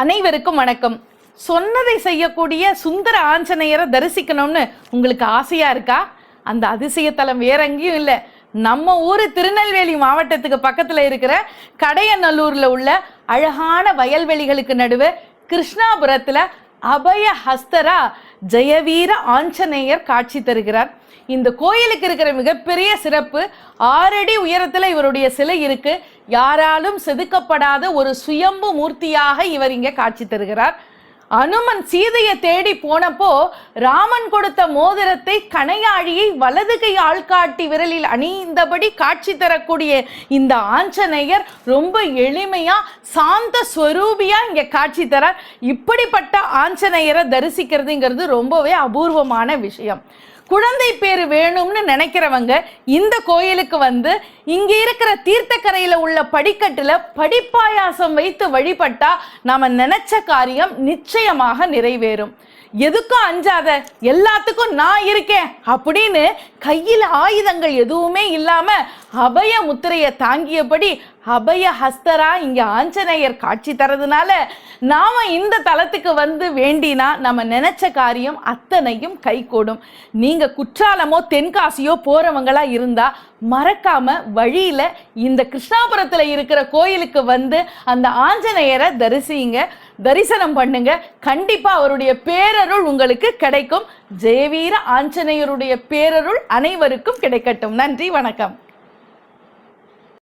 அனைவருக்கும் வணக்கம். சொன்னதை செய்யக்கூடிய சுந்தர ஆஞ்சநேயரை தரிசிக்கணும்னு உங்களுக்கு ஆசையா இருக்கா? அந்த அதிசயத்தலம் வேற எங்கேயும் இல்லை, நம்ம ஊர் திருநெல்வேலி மாவட்டத்துக்கு பக்கத்தில் இருக்கிற கடையநல்லூர்ல உள்ள அழகான வயல்வெளிகளுக்கு நடுவே கிருஷ்ணாபுரத்தில் அபய ஹஸ்தரா ஜெயவீர ஆஞ்சநேயர் காட்சி தருகிறார். இந்த கோயிலுக்கு இருக்கிற மிகப்பெரிய சிறப்பு, 6 அடி உயரத்தில் இவருடைய சிலை இருக்கு. யாராலும் செதுக்கப்படாத ஒரு சுயம்பு மூர்த்தியாக இவர் இங்கே காட்சி தருகிறார். அனுமன் சீதையை தேடி போனப்போ ராமன் கொடுத்த மோதிரத்தை கணையாழியை வலது கை ஆள்காட்டி விரலில் அணிந்தபடி காட்சி தரக்கூடிய இந்த ஆஞ்சநேயர் ரொம்ப எளிமையா சாந்த ஸ்வரூபியா இங்க காட்சி தரார். இப்படிப்பட்ட ஆஞ்சநேயரை தரிசிக்கிறதுங்கிறது ரொம்பவே அபூர்வமான விஷயம். குழந்தை பேரு வேணும்னு நினைக்கிறவங்க இந்த கோயிலுக்கு வந்து இங்க இருக்கிற தீர்த்தக்கரையில உள்ள படிக்கட்டுல படிப்பாயாசம் வைத்து வழிபட்டா நாம நினைச்ச காரியம் நிச்சயமாக நிறைவேறும். எதுக்கும் அஞ்சாத, எல்லாத்துக்கும் நான் இருக்கேன் அப்படின்னு கையில் ஆயுதங்கள் எதுவுமே இல்லாம அபய முத்திரையை தாங்கியபடி அபய ஹஸ்தரா இங்க ஆஞ்சநேயர் காட்சி தரதுனால நாம இந்த தலத்துக்கு வந்து வேண்டினா நம்ம நினைச்ச காரியம் அத்தனையும் கைகூடும். நீங்க குற்றாலமோ தென்காசியோ போறவங்களா இருந்தா மறக்காம வழியில இந்த கிருஷ்ணாபுரத்துல இருக்கிற கோயிலுக்கு வந்து அந்த ஆஞ்சநேயரை தரிசனம் பண்ணுங்க. கண்டிப்பா அவருடைய பேரருள் உங்களுக்கு கிடைக்கும். ஜெயவீர ஆஞ்சநேயருடைய பேரருள் அனைவருக்கும் கிடைக்கட்டும். நன்றி, வணக்கம்.